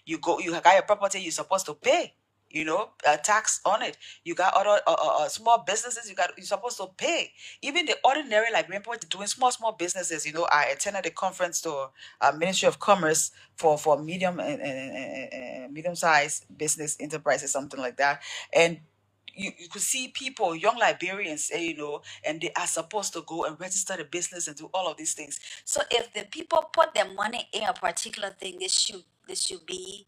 You got your property, you're supposed to pay, tax on it. You got other small businesses, you're supposed to pay. Even the ordinary, like when people doing small businesses. I attended a conference to Ministry of Commerce for medium and medium-sized business enterprises, something like that. And you could see people, young Liberians, and they are supposed to go and register the business and do all of these things. So if the people put their money in a particular thing, they should be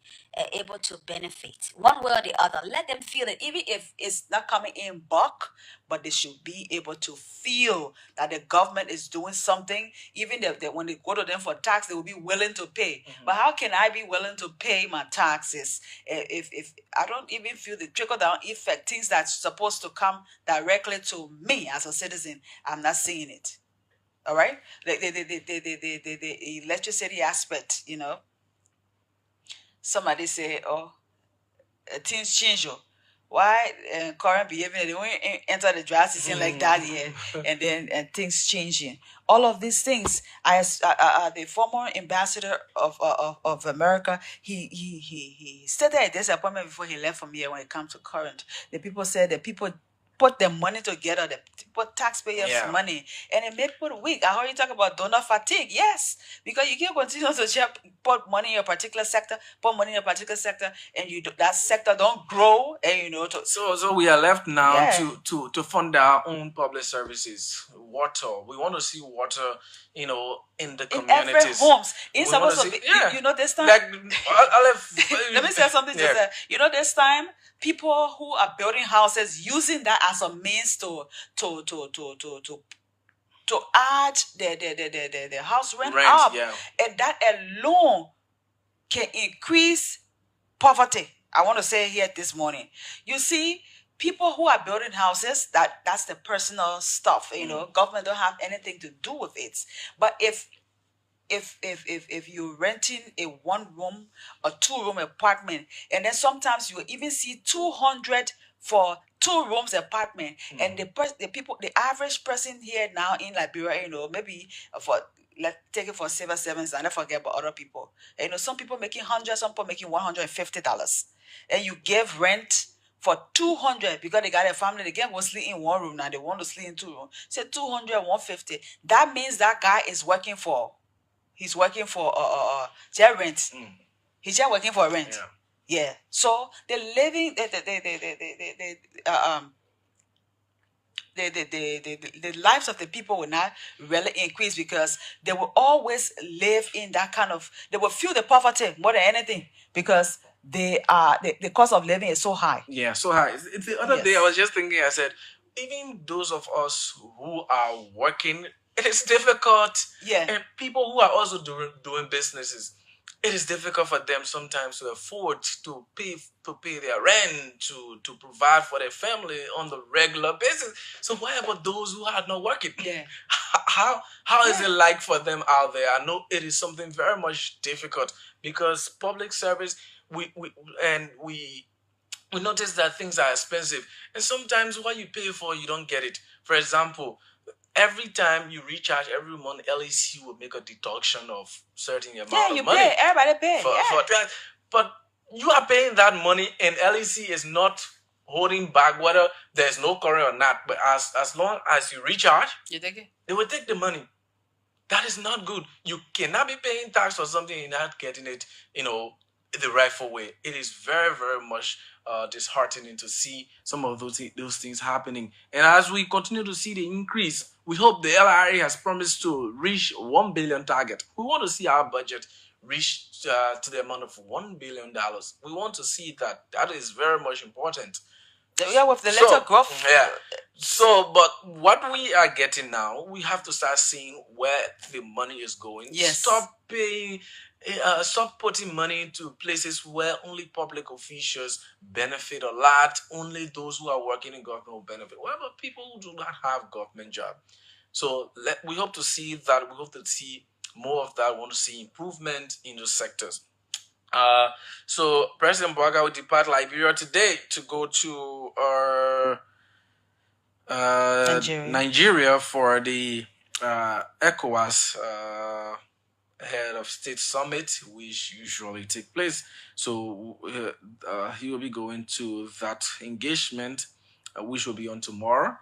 able to benefit one way or the other. Let them feel it, Even if it's not coming in bulk, but they should be able to feel that the government is doing something. Even if when they go to them for tax, they will be willing to pay. But how can I be willing to pay my taxes if I don't even feel the trickle down effect, things that's supposed to come directly to me as a citizen? I'm not seeing it. All right, the electricity aspect. Somebody say, oh, things change. Oh. Why current behavior, they won't enter the dry season like that yet, and then things changing. All of these things. The former ambassador of America, he stated a disappointment before he left from here when it comes to current. The people said that people put their money together, they put taxpayers' Yeah. money, and it made people weak. I heard you talk about donor fatigue. Yes, because you can't continue to put money in a particular sector, and that sector don't grow, and So we are left now Yeah. to fund our own public services. Water. We want to see water, in the in every communities. homes. We It's wanna supposed to see- be. yeah. This time. Like Let me say something. Yeah. This time, people who are building houses using that as a means to add the house rent up, yeah. and that alone can increase poverty. I want to say here this morning. You see, people who are building houses, that's the personal stuff. Government don't have anything to do with it. But if you're renting a 1 room or 2 room apartment, and then sometimes you even see 200 for 2 rooms apartment, and the average person here now in Liberia, maybe for, let's take it for civil servants and let's forget about other people. Some people making 100, some people making $150, and you give rent for 200 because they got a family. They can't go sleep in 1 room now, they want to sleep in 2 rooms. Say 200, 150. That means that guy is working for, he's working for their rent. He's just working for rent. Yeah. So the living the lives of the people will not really increase because they will always live in that kind of, they will feel the poverty more than anything because the cost of living is so high. Yeah, so high. The other day I was just thinking, I said, even those of us who are working, it is difficult. Yeah. And people who are also doing businesses, it is difficult for them sometimes to afford to pay their rent, to provide for their family on the regular basis. So why about those who are not working? Yeah. How is it like for them out there? I know it is something very much difficult because public service, we notice that things are expensive, and sometimes what you pay for, you don't get it. For example, every time you recharge every month, LEC will make a deduction of certain amount Yeah, of you money pay. Everybody pay. for Yeah. that. But you are paying that money, and LEC is not holding back whether there's no current or not. But as long as you recharge, You take it? they will take the money. That is not good. You cannot be paying tax for something and not getting it, the rightful way. It is very, very much disheartening to see some of those things happening. And as we continue to see the increase, we hope the LRA has promised to reach 1 billion target. We want to see our budget reach to the amount of $1 billion. We want to see that. That is very much important. Yeah, with the little growth. Yeah. So, but what we are getting now, we have to start seeing where the money is going. Yes. Stop putting money into places where only public officials benefit a lot. Only those who are working in government will benefit. What about people who do not have government job? So we hope to see that. We hope to see more of that. We want to see improvement in those sectors. So President Boaga will depart Liberia today to go to Nigeria for the ECOWAS head of state summit, which usually take place. So he will be going to that engagement, which will be on tomorrow.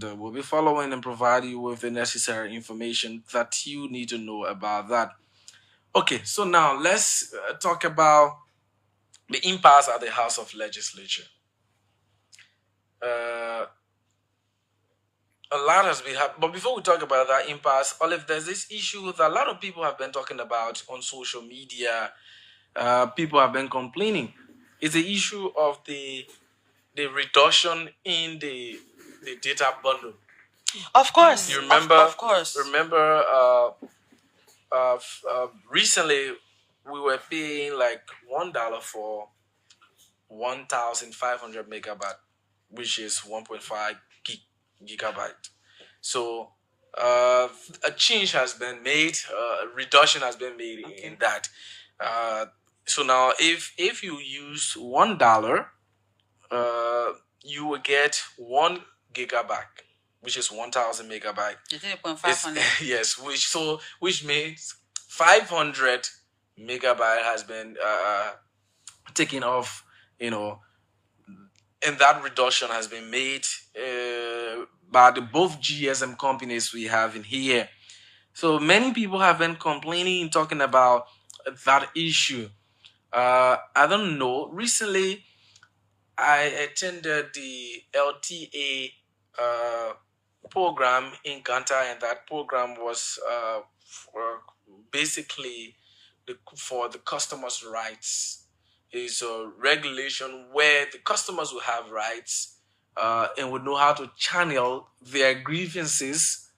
We'll be following and provide you with the necessary information that you need to know about that. Okay, so now let's talk about the impasse at the House of Legislature. Uh, a lot has been happening. But before we talk about that impasse, Olive, there's this issue that a lot of people have been talking about on social media. People have been complaining. It's the issue of the reduction in the data bundle. Of course. You remember? Of course. Remember? Recently, we were paying like $1 for 1,500 megabyte, which is 1.5 gigabyte. So a change has been made, a reduction has been made in that. So now, if you use $1, you will get 1 gigabyte, which is 1,000 megabyte. Yes, which means 500 megabyte has been taken off. And that reduction has been made by the both GSM companies we have in here. So many people have been complaining, talking about that issue. I don't know. Recently, I attended the LTA program in Ghana, and that program was basically for the customers' rights. Is a regulation where the customers will have rights and would know how to channel their grievances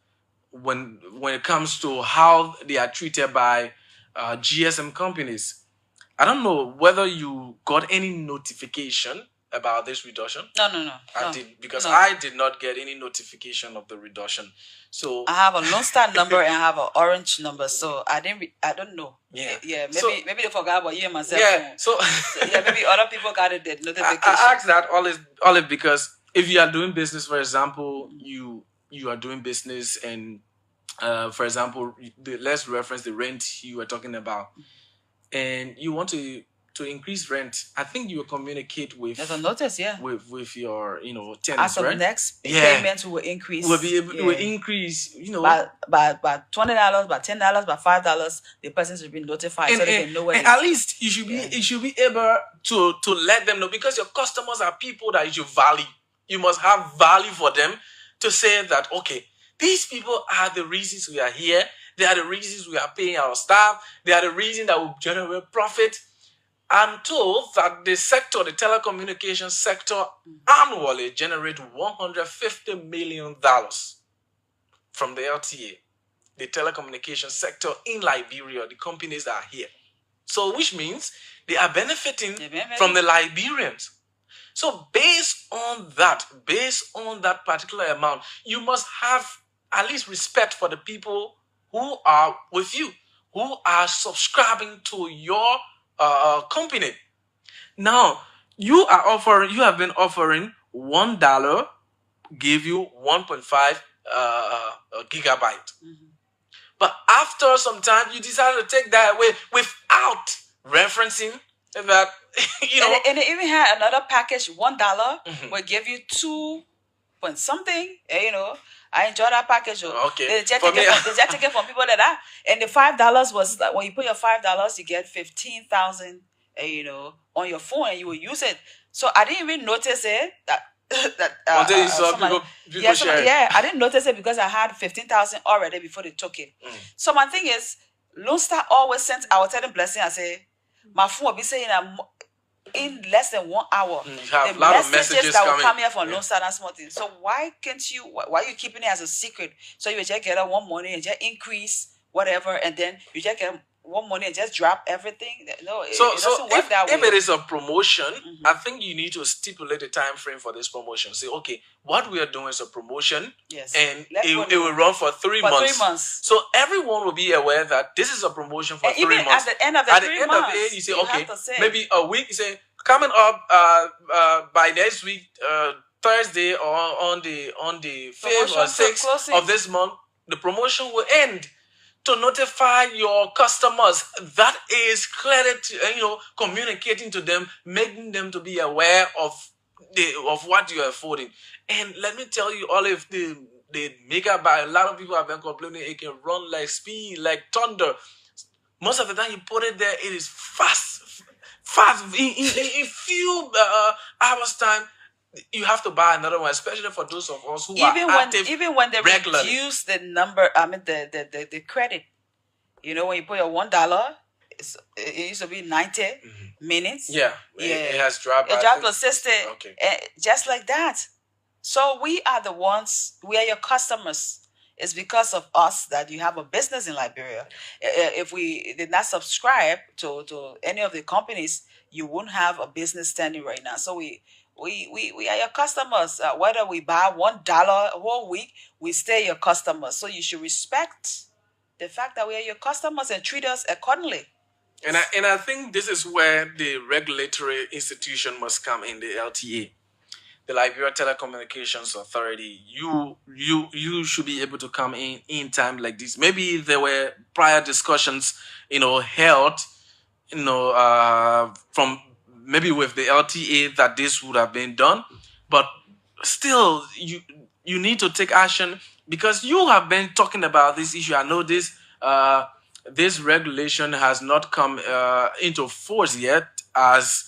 when it comes to how they are treated by GSM companies. I don't know whether you got any notification about this reduction. No. I did, because I did not get any notification of the reduction. So I have a Lone Star number and I have an orange number, so I don't know. Yeah. Maybe they forgot about you and myself. Yeah. So yeah, maybe other people got it. The notification. I asked that Olive, because if you are doing business, for example, you are doing business, and for example, let's reference the rent you were talking about, and you want to increase rent. I think you will communicate with. There's a notice, yeah. With your tenants, as of right? next payment will increase. Will increase. By $20, by $10, by $5. The person should be notified so they can know where. At least you should be able to let them know, because your customers are people that you value. You must have value for them to say that, okay, these people are the reasons we are here. They are the reasons we are paying our staff. They are the reason that we generate profit. I'm told that the telecommunications sector, annually generate $150 million from the LTA. The telecommunications sector in Liberia, the companies that are here. So which means they are benefiting from the Liberians. So based on that particular amount, you must have at least respect for the people who are with you, who are subscribing to your company. Now you have been offering $1, give you 1.5 gigabyte. But after some time, you decided to take that away without referencing that, And they even had another package, $1 will give you 2 point something. I enjoy that package. Okay. They just take it from people that are. And the $5 was like, when you put your $5, you get 15,000. On your phone, and you will use it. So I didn't even notice it until you saw people share. Yeah, I didn't notice it because I had 15,000 already before they took it. So my thing is, Lone Star always sent. I will tell them Blessing. I say, my phone will be saying in less than 1 hour. You have a lot of messages that coming. will come here from Lone Star and small things. So why can't you? Why are you keeping it as a secret? So you just get one money and just increase whatever, and then you just get one money and just drop everything. No, it doesn't work that way. If it is a promotion, I think you need to stipulate a time frame for this promotion. Say, okay, what we are doing is a promotion, and it will run for 3 months. So everyone will be aware that this is a promotion for 3 months. At the end of the 3 months, you say, okay, maybe a week. You say, coming up by next week, Thursday, or on the 5th or 6th of this month, the promotion will end. to notify your customers. That is clearly, communicating to them, making them to be aware of what you are affording. And let me tell you, all of the megabyte, a lot of people have been complaining it can run like speed, like thunder. Most of the time you put it there, it is fast. In few hours time, you have to buy another one, especially for those of us who are active even when they regularly. reduce the number, I mean the credit. You know, when you put your $1, it used to be 90 minutes. Yeah, it has dropped. It dropped to 60. Okay. Just like that. So we are the ones. We are your customers. It's because of us that you have a business in Liberia. If we did not subscribe to any of the companies, you wouldn't have a business standing right now. So we are your customers. Whether we buy $1 a whole week, we stay your customers. So you should respect the fact that we are your customers and treat us accordingly. And I think this is where the regulatory institution must come in, the LTA, the Liberia Telecommunications Authority. You should be able to come in time like this. Maybe there were prior discussions, held, from maybe with the LTA that this would have been done, but still you need to take action because you have been talking about this issue. I know this regulation has not come into force yet, as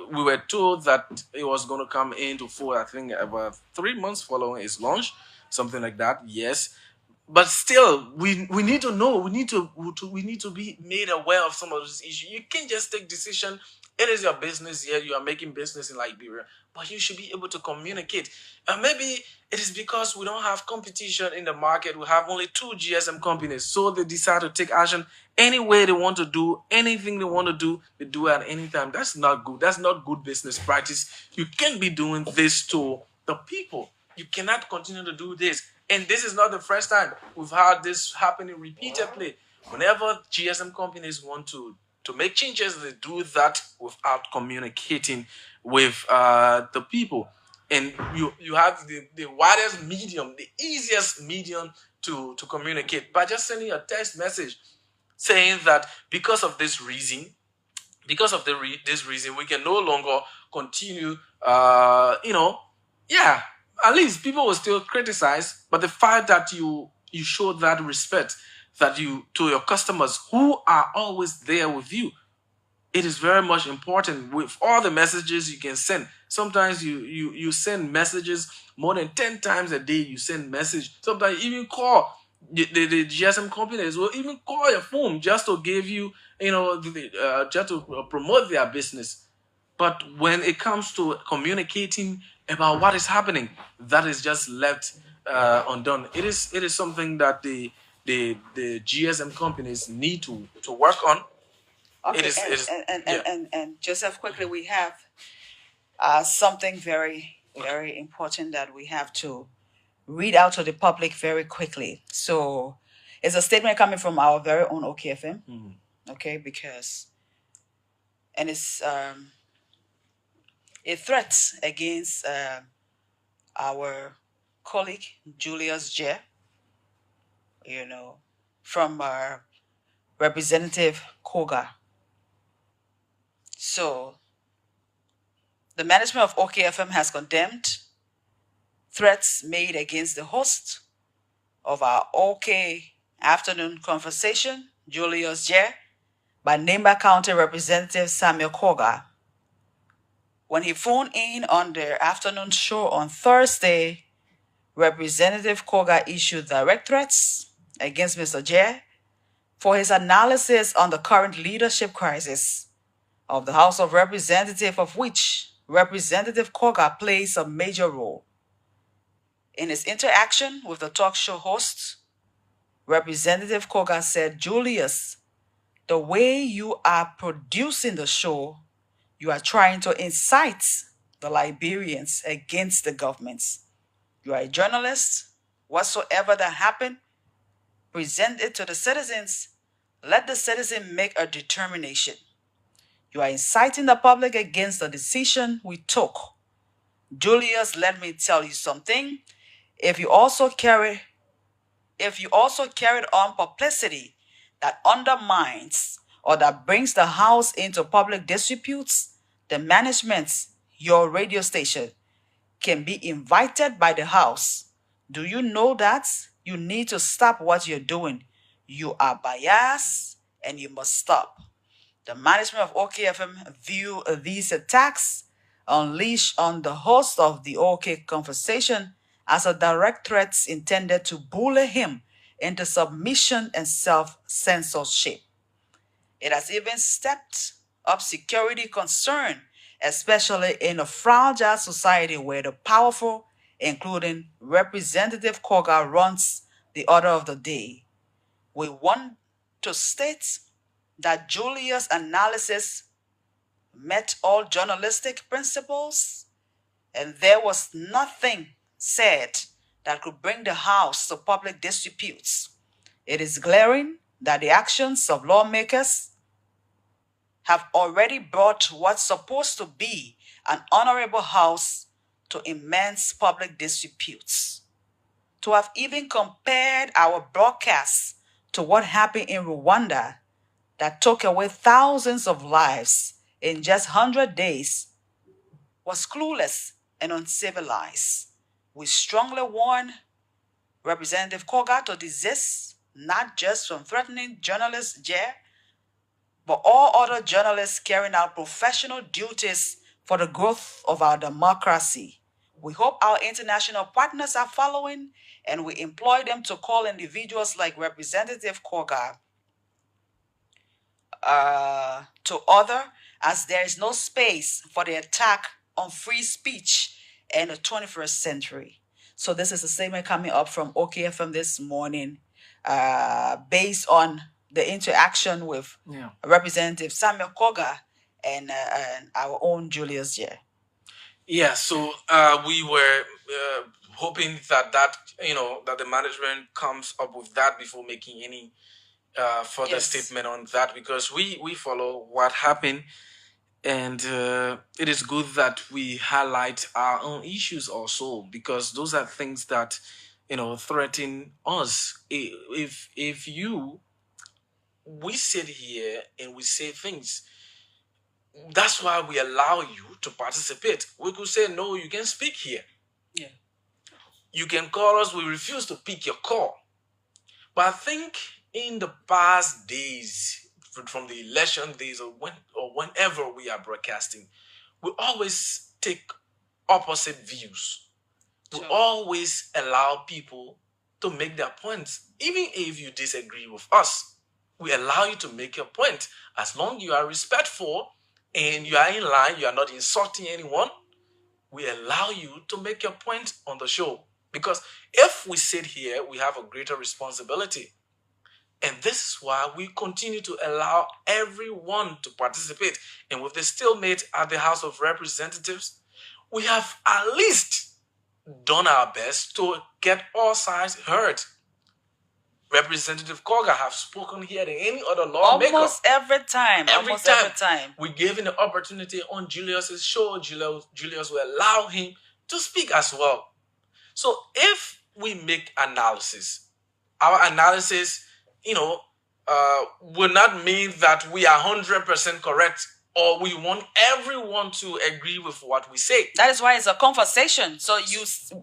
we were told that it was going to come into force, I think, about 3 months following its launch, something like that. Yes, but still, we need to know. We need to be made aware of some of this issue. You can't just take decision. It is your business. Yeah, you are making business in Liberia, but you should be able to communicate. And maybe it is because we don't have competition in the market. We have only 2 GSM companies, so they decide to take action any way they want to do anything they want to do. They do it at any time. That's not good. That's not good business practice. You can't be doing this to the people. You cannot continue to do this. And this is not the first time we've had this happening repeatedly. Whenever GSM companies want to make changes, they do that without communicating with the people. And you have the widest medium, the easiest medium to communicate by just sending a text message saying that because of this reason, this reason, we can no longer continue. Yeah, at least people will still criticize, but the fact that you show that respect, that you to your customers who are always there with you, it is very much important. With all the messages you can send, sometimes you send messages more than 10 times a day. You send message, sometimes even call. The GSM companies will even call your phone just to give you, just to promote their business. But when it comes to communicating about what is happening, that is just left undone. It is something that the GSM companies need to work on. Okay, and Joseph, quickly, we have something very, very important that we have to read out to the public very quickly. So it's a statement coming from our very own OKFM. Okay, because and it's a threat against our colleague Julius J. From our Representative Koga. So the management of OKFM has condemned threats made against the host of our OK Afternoon Conversation, Julius J., by Nemba County Representative Samuel Koga. When he phoned in on the afternoon show on Thursday, Representative Koga issued direct threats against Mr. J for his analysis on the current leadership crisis of the House of Representatives, of which Representative Koga plays a major role. In his interaction with the talk show host, Representative Koga said, "Julius, the way you are producing the show, you are trying to incite the Liberians against the governments. You are a journalist. Whatsoever that happened, present it to the citizens. Let the citizen make a determination. You are inciting the public against the decision we took. Julius, let me tell you something. If you also carry if you also carried on publicity that undermines or that brings the house into public disputes, the management, your radio station, can be invited by the house. Do you know that? You need to stop what you're doing. You are biased and you must stop. The management of OKFM view these attacks unleashed on the host of the OK conversation as a direct threat intended to bully him into submission and self-censorship. It has even stepped up security concern, especially in a fragile society where the powerful, including Representative Koga, runs the order of the day. We want to state that Julia's analysis met all journalistic principles, and there was nothing said that could bring the House to public disputes. It is glaring that the actions of lawmakers have already brought what's supposed to be an honorable House to immense public disputes. To have even compared our broadcasts to what happened in Rwanda that took away thousands of lives in just 100 days was clueless and uncivilized. We strongly warn Representative Koga to desist, not just from threatening journalists Jer, but all other journalists carrying out professional duties for the growth of our democracy. We hope our international partners are following, and we employ them to call individuals like Representative Koga to order, as there is no space for the attack on free speech in the 21st century. So this is a statement coming up from OKFM this morning, based on the interaction with Representative Samuel Koga and our own Julius J. Yeah, so we were hoping that that the management comes up with that before making any further statement on that, because we follow what happened, and it is good that we highlight our own issues also, because those are things that threaten us. If we sit here and we say things, that's why we allow you to participate. We could say, no, you can speak here. Yeah. You can call us, we refuse to pick your call. But I think in the past days, from the election days or whenever we are broadcasting, we always take opposite views. We always allow people to make their points. Even if you disagree with us, we allow you to make your point. As long as you are respectful and you are in line, you are not insulting anyone, we allow you to make your point on the show. Because if we sit here, we have a greater responsibility. And this is why we continue to allow everyone to participate. And with the stalemate at the House of Representatives, we have at least done our best to get all sides heard. Representative Koga have spoken here than any other lawmaker. Almost every time. We gave him the opportunity on Julius's show. Julius will allow him to speak as well. So if we make analysis, our analysis, will not mean that we are 100% correct, or we want everyone to agree with what we say. That is why it's a conversation. So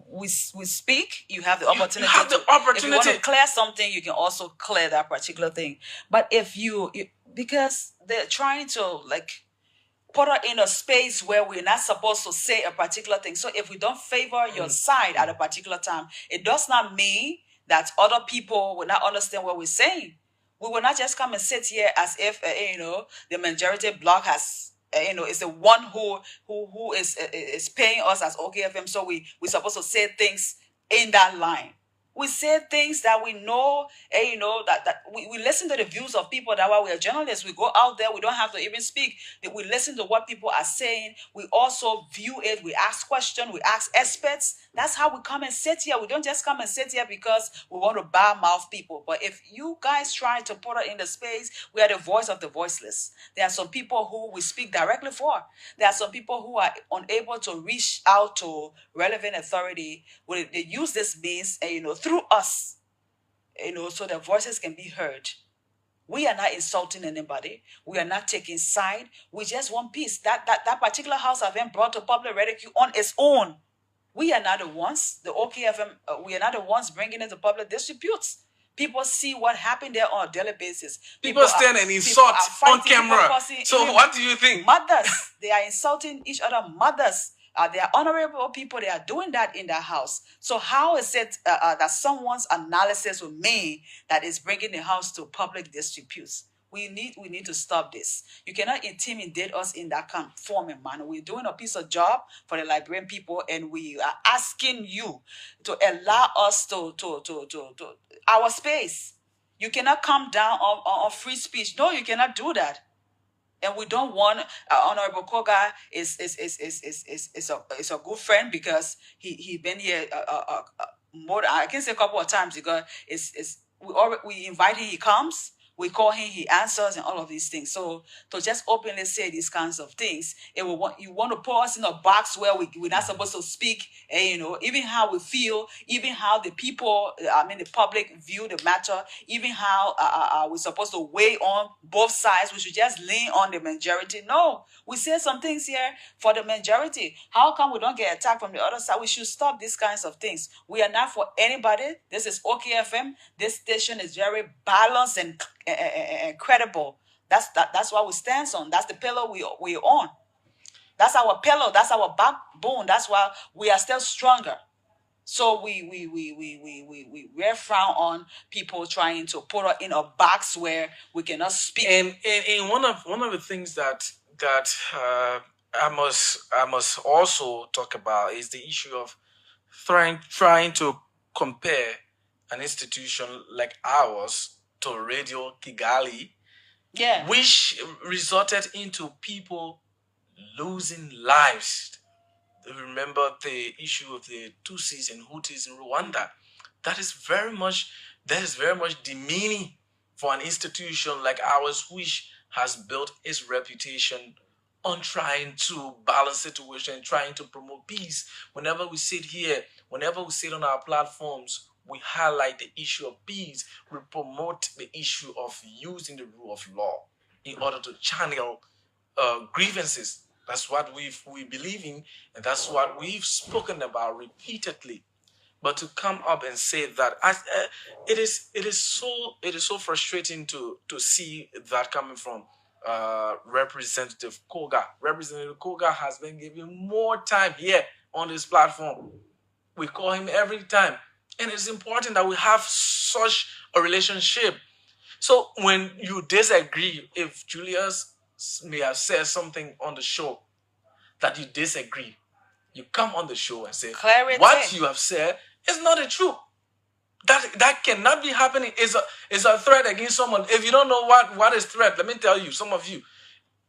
we speak, you have the opportunity. You have the opportunity. If you want to clear something, you can also clear that particular thing. But if because they're trying to put her in a space where we're not supposed to say a particular thing. So if we don't favor your side at a particular time, it does not mean that other people will not understand what we're saying. We will not just come and sit here as if the majority bloc has is the one who is paying us as OKFM. So we're supposed to say things in that line. We say things that we know, that we listen to the views of people. That while we are journalists, we go out there, we don't have to even speak. We listen to what people are saying. We also view it. We ask questions. We ask experts. That's how we come and sit here. We don't just come and sit here because we want to badmouth people. But if you guys try to put us in the space, we are the voice of the voiceless. There are some people who we speak directly for. There are some people who are unable to reach out to relevant authority. They use this means, through us. so their voices can be heard. We are not insulting anybody. We are not taking side. We just want peace. That particular house have been brought to public ridicule on its own. We are not the ones, the OKFM, we are not the ones bringing it to public disputes. People see what happened there on a daily basis. People stand and insult on camera. So what do you think? Mothers, they are insulting each other. Mothers, they are honorable people. They are doing that in their house. So how is it that someone's analysis with me that is bringing the house to public disputes? We need to stop this. You cannot intimidate us in that kind of form and manner. We're doing a piece of job for the Liberian people, and we are asking you to allow us to our space. You cannot come down on free speech. No, you cannot do that. And we don't want Honorable Koga is a good friend because he been here more. I can say a couple of times because we invite him, he comes. We call him, he answers, and all of these things. So to just openly say these kinds of things, you want to put us in a box where we're not supposed to speak, and even how we feel, even how the people, the public view the matter, even how we're supposed to weigh on both sides. We should just lean on the majority. No, we say some things here for the majority. How come we don't get attacked from the other side? We should stop these kinds of things. We are not for anybody. This is OKFM. This station is very balanced and credible. That's what we stand on. That's the pillar we're on. That's our pillar. That's our backbone. That's why we are still stronger. So we frown on people trying to put us in a box where we cannot speak. And one of the things that I must also talk about is the issue of trying to compare an institution like ours to Radio Kigali, Yeah. which resulted into people losing lives. Remember the issue of the Tutsis and Hutus in Rwanda. That is very much demeaning for an institution like ours, which has built its reputation on trying to balance situation, trying to promote peace. Whenever we sit here, whenever we sit on our platforms, we highlight the issue of peace. We promote the issue of using the rule of law in order to channel grievances. That's what we believe in, and that's what we've spoken about repeatedly. But to come up and say that, it is so frustrating to see that coming from Representative Koga. Representative Koga has been given more time here on this platform. We call him every time, and it's important that we have such a relationship. So when you disagree, if Julius may have said something on the show that you disagree, you come on the show and say, Clarity. What you have said is not the truth. That cannot be happening. Is a threat against someone. If you don't know what is threat, let me tell you, some of you,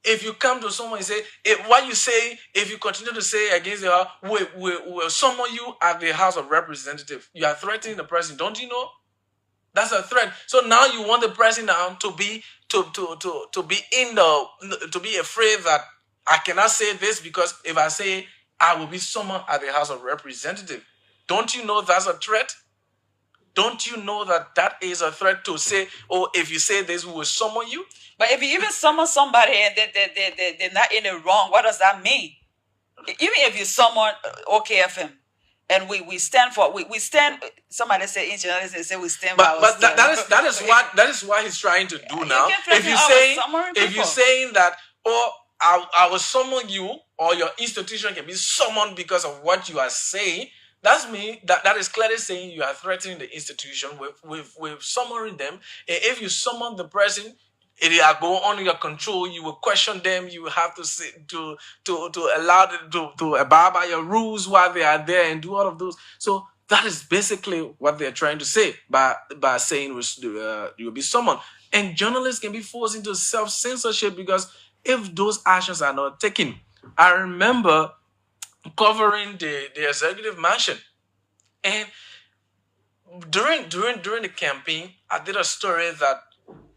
if you come to someone and say, what you say, if you continue to say against the house, we'll summon you at the House of Representatives. You are threatening the president. Don't you know? That's a threat. So now you want the president now to be afraid that I cannot say this because if I say I will be summoned at the House of Representatives. Don't you know that's a threat? Don't you know that is a threat to say, oh, if you say this, we will summon you? But if you even summon somebody and they're not in the wrong, what does that mean? Even if you summon OKFM and we stand for we stand. Somebody say in general they say we stand but by. But that is what he's trying to do now. If you're saying that, oh, I will summon you, or your institution can be summoned because of what you are saying, that's me. That is clearly saying you are threatening the institution with summoning them. And if you summon the person, it will go under your control. You will question them. You will have to say, to allow them to abide by your rules while they are there and do all of those. So that is basically what they're trying to say by saying you will be summoned. And journalists can be forced into self-censorship because if those actions are not taken. I remember covering the executive mansion, and during the campaign, I did a story that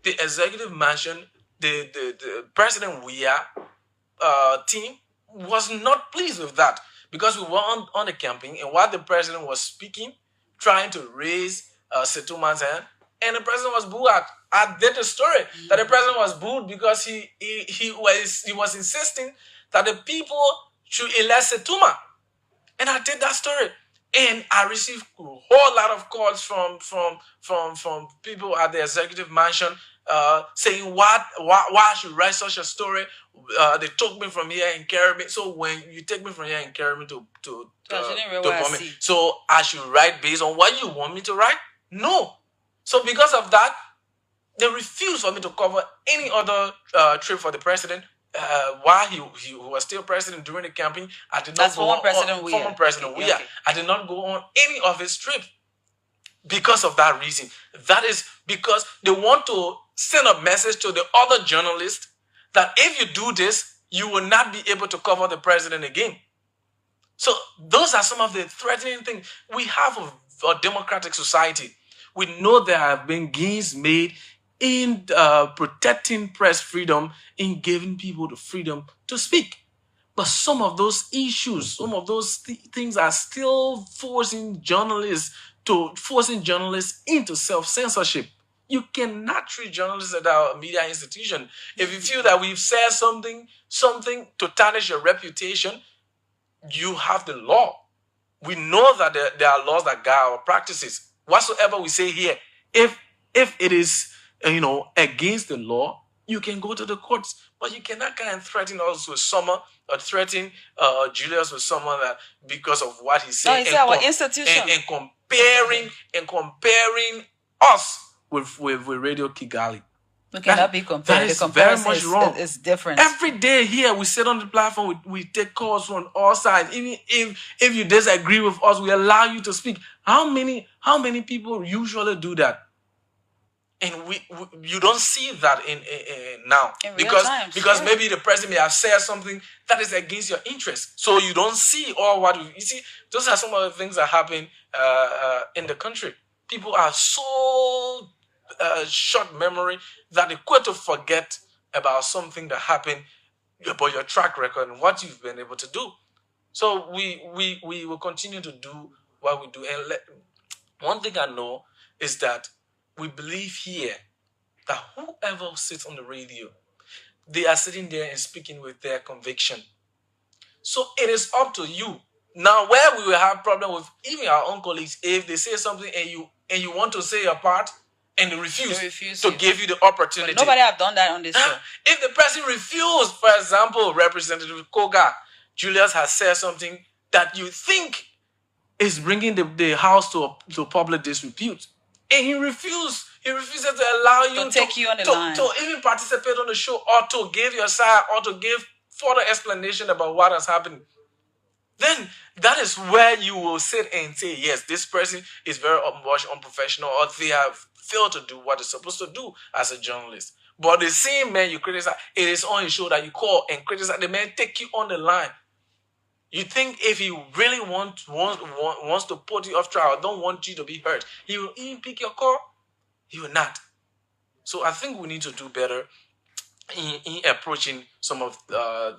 the executive mansion, the President Weah team was not pleased with that because we were on the campaign, and while the president was speaking, trying to raise settlements, and the president was booed at. I did a story that the president was booed because he was insisting that the people should elect Setuma. And I did that story. And I received a whole lot of calls from people at the executive mansion saying why I should write such a story. They took me from here and carried me. So when you take me from here and carry me to Bombay, so I should write based on what you want me to write? No. So because of that, they refused for me to cover any other trip for the president. While he was still president during the campaign, I did not That's go former on President Weah. former President Okay, Weah. okay. I did not go on any of his trips because of that reason. That is because they want to send a message to the other journalists that if you do this, you will not be able to cover the president again. So those are some of the threatening things. We have a democratic society. We know there have been gains made in protecting press freedom, in giving people the freedom to speak. But some of those issues, some of those things are still forcing journalists into self-censorship. You cannot treat journalists as a media institution. If you feel that we've said something to tarnish your reputation, you have the law. We know that there are laws that guide our practices. Whatsoever we say here, if it is against the law, you can go to the courts. But you cannot come and threaten us with summer or threaten Julius with someone that because of what he said. No, it's our institution. And comparing us with Radio Kigali. We cannot be compared. That is The comparison very much wrong. is different. Every day here, we sit on the platform, we take calls from all sides. Even if you disagree with us, we allow you to speak. How many people usually do that? And you don't see that in now In real because times, because yeah. maybe the president may have said something that is against your interest, so you don't see all what you see. Those are some of the things that happen in the country. People are so short memory that they quit to forget about something that happened, about your track record and what you've been able to do. So we will continue to do what we do. And one thing I know is that we believe here that whoever sits on the radio, they are sitting there and speaking with their conviction. So it is up to you. Now, where we will have problem with even our own colleagues, if they say something and you want to say your part and they refuse to give you the opportunity. But nobody have done that on this show. If the person refused, for example, Representative Koga, Julius has said something that you think is bringing the house to public disrepute, and he refuses to allow you To take you on the line. to even participate on the show or to give your side or to give further explanation about what has happened, then that is where you will sit and say, yes, this person is very much unprofessional, or they have failed to do what they're supposed to do as a journalist. But the same man you criticize, it is on his show that you call and criticize. The man take you on the line. You think if he really wants to put you off trial, don't want you to be hurt, he will even pick your call? He will not. So I think we need to do better in approaching some of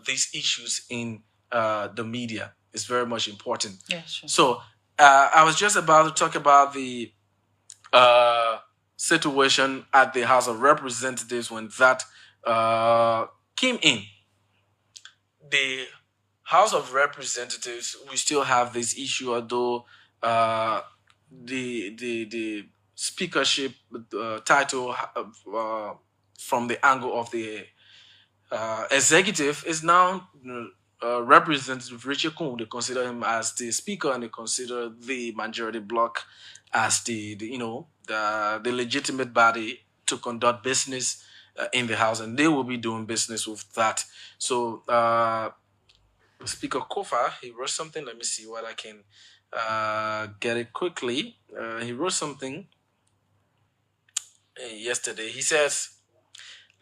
these issues in the media. It's very much important. Yeah, sure. So I was just about to talk about the situation at the House of Representatives when that came in. The House of Representatives, we still have this issue, although the speakership title from the angle of the executive is now Representative Richard Kuhn. They consider him as the speaker, and they consider the majority bloc as the legitimate body to conduct business in the House, and they will be doing business with that. So Speaker Kofa, he wrote something. Let me see what I can get it quickly. He wrote something yesterday. He says,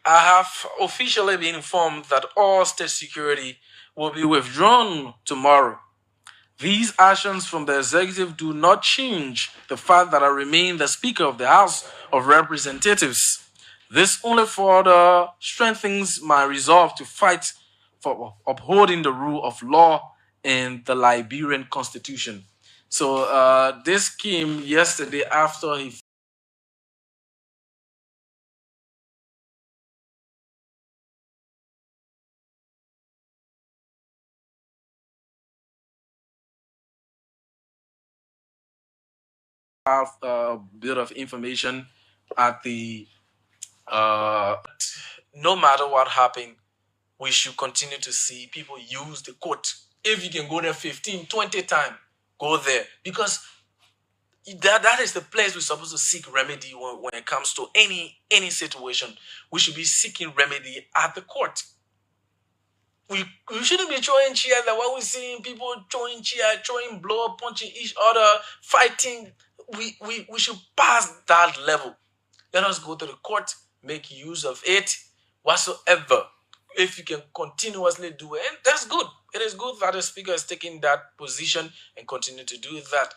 I have officially been informed that all state security will be withdrawn tomorrow. These actions from the executive do not change the fact that I remain the Speaker of the House of Representatives. This only further strengthens my resolve to fight for upholding the rule of law and the Liberian Constitution. So this came yesterday after he have a bit of information at the no matter what happened, we should continue to see people use the court. If you can go there 15, 20 times, go there. Because that is the place we're supposed to seek remedy when it comes to any situation. We should be seeking remedy at the court. We shouldn't be throwing chairs like what we're seeing people throwing chairs, throwing blow, punching each other, fighting. We should pass that level. Let us go to the court, make use of it whatsoever. If you can continuously do it, and that's good. It is good that the speaker is taking that position and continue to do that.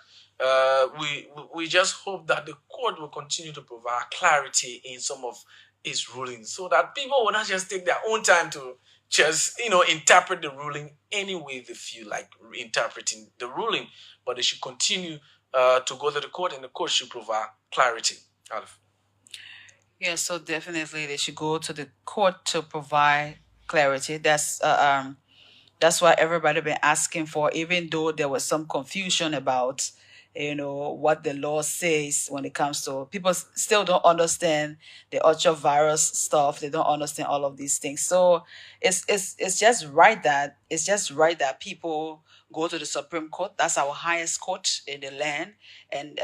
We just hope that the court will continue to provide clarity in some of its rulings, so that people will not just take their own time to just interpret the ruling any way they feel like interpreting the ruling, but they should continue to go to the court, and the court should provide clarity. Alf. Yeah, so definitely they should go to the court to provide clarity. That's what everybody been asking for, even though there was some confusion about what the law says when it comes to people still don't understand the ultra-virus stuff. They don't understand all of these things. So it's just right that people go to the Supreme Court. That's our highest court in the land, and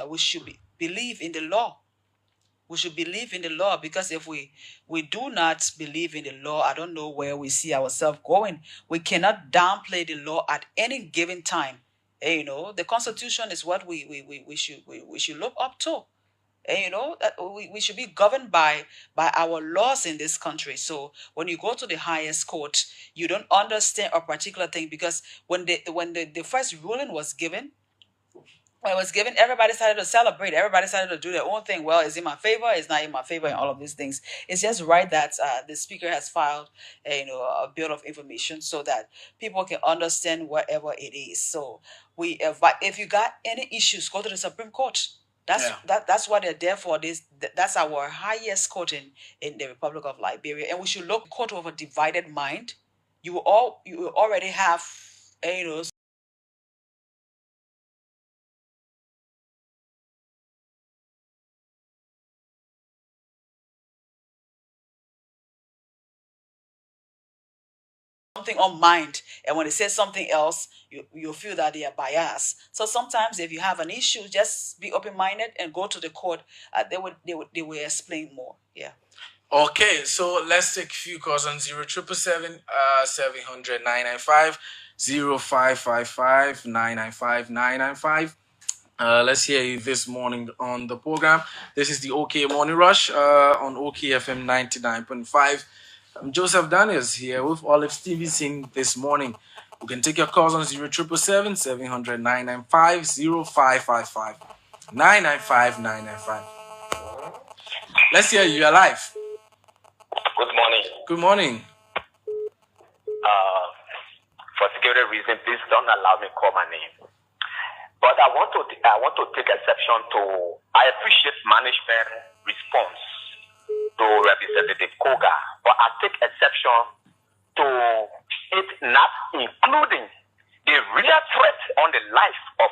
we should believe in the law. We should believe in the law, because if we do not believe in the law, I don't know where we see ourselves going. We cannot downplay the law at any given time. The Constitution is what we should look up to. And that we should be governed by our laws in this country. So when you go to the highest court, you don't understand a particular thing, because when the first ruling was given, when it was given, everybody started to celebrate. Everybody started to do their own thing. Well, it's in my favor. It's not in my favor, and all of these things. It's just right that the speaker has filed, a bill of information, so that people can understand whatever it is. So if you got any issues, go to the Supreme Court. That's what they're there for. That's our highest court in the Republic of Liberia, and we should look court with a divided mind. You will already have something on mind, and when they say something else, you feel that they are biased. So sometimes if you have an issue, just be open-minded and go to the court. They will explain more. Yeah. Okay, so let's take a few calls on 0777 700 995 0555 995 995. Let's hear you this morning on the program. This is the OK Morning Rush on OKFM 99.5. Joseph Daniels here with Olive Stevenson this morning. You can take your calls on 0777 700 995 0555 995 995. Let's hear you. You're live. Good morning. Good morning. For security reasons, please don't allow me to call my name. But I want to take exception to. I appreciate management response to Representative Koga, but I take exception to it not including the real threat on the life of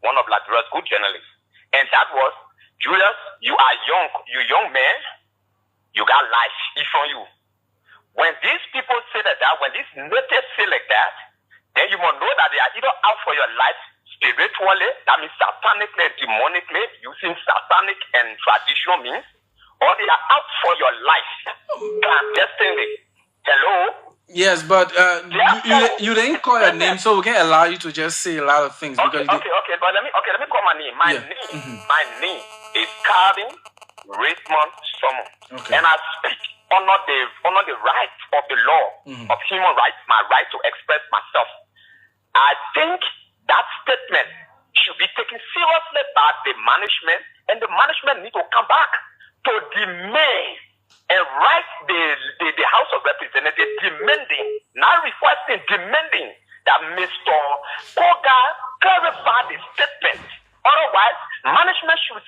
one of Liberia's good journalists, and that was Julius. You are young man. You got life from you. When these people say that, when these natives say like that, then you must know that they are either out for your life spiritually, that means satanically and demonically, using satanic and traditional means, or they are out for your life clandestinely. Hello? Yes, but you didn't call your name, so we can't allow you to just say a lot of things. Okay, but let me call my name. My name is Calvin Raymond Solomon, and I speak under the right of the law of human rights, my right to express myself. I think that statement should be taken seriously by the management, and the management need to come back to demand and write the House of Representatives demanding that Mr. Koga clarify the statement. Otherwise, management should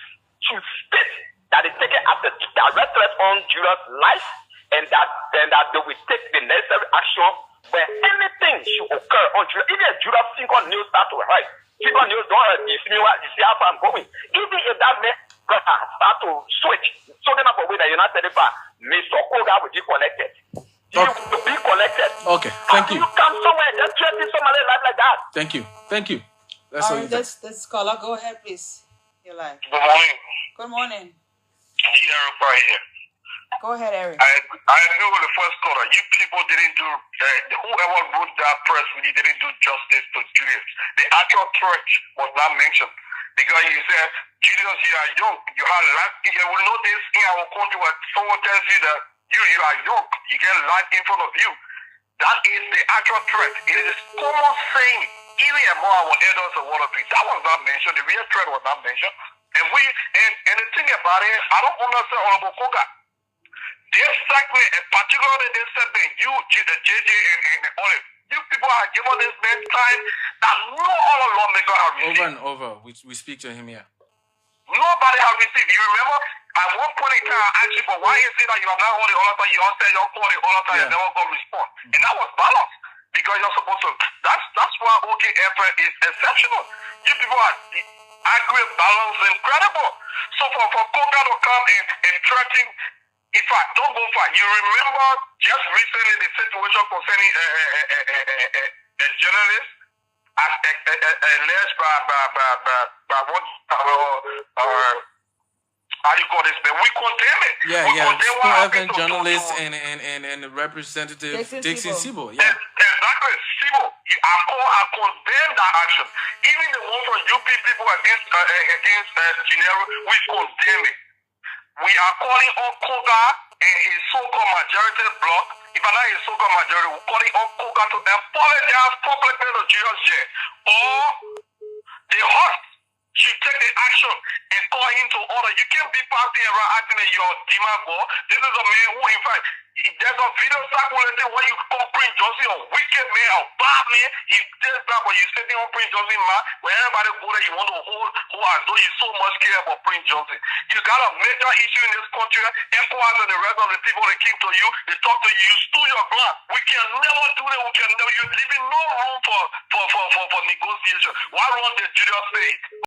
state that they take it as a direct threat on Julius' life, and that they will take the necessary action when anything should occur on Julius. Even if Julius' single news start to write, People don't you see how far I'm going. Even if that man start to switch, so then up a way that you're not telling about Mr. Koga will be collected. You be collected. Okay, thank you. You come somewhere, just threaten somebody like that. Thank you. All right, let's caller. Go ahead, please. You're live. Good morning. Good morning. Eric right here. Go ahead, Eric. I agree with the first caller. You people didn't do, whoever wrote that press release didn't do justice to Julius. The actual threat was not mentioned. Because you said, Julius, you are young. You have life. You will know this in our country where someone tells you that you are young. You get life in front of you. That is the actual threat. It is a common saying, even among our elders of Water Street. That was not mentioned. The real threat was not mentioned. And the thing about it, I don't understand Honorable Koga. This segment, and particularly this segment, you, JJ and Olive, you people are given this man time that no other lawmaker have received. Over and over, we speak to him here. Nobody have received. You remember, at one point in time, I asked you, but why you say that you have not heard the other time, you all said you all called the other time, you never got response. And that was balanced. Because you're supposed to, that's why OKF is exceptional. You people are accurate, balanced, incredible. So for Koga to come and threaten, in fact, don't go far. You remember just recently the situation concerning a journalist as alleged by what how do you call this? But we condemn it. Yeah. Journalist and Representative Dixon Sibo. Yeah. Exactly. Sibo. I condemn that action. Even the one for UP people against Genero, we condemn it. We are calling on Koga and his so-called majority bloc. If I'm not his so-called majority, we're calling on Koga to apologize publicly to Julius J. Or the host should take the action and call him to order. You can't be passing around acting in your demand ball. This is a man who, in fact, there's a video circulating where you call Prince Johnson a wicked man, a bad man. He tells back when you're sitting on Prince Johnson, man, where everybody go there, you want to hold who as though you so much care about Prince Johnson. You got a major issue in this country. ECOWAS and the rest of the people that came to you, they talk to you, you stood your ground. We can never do that. We can never. You're leaving no room for negotiation. Why run the Julius State?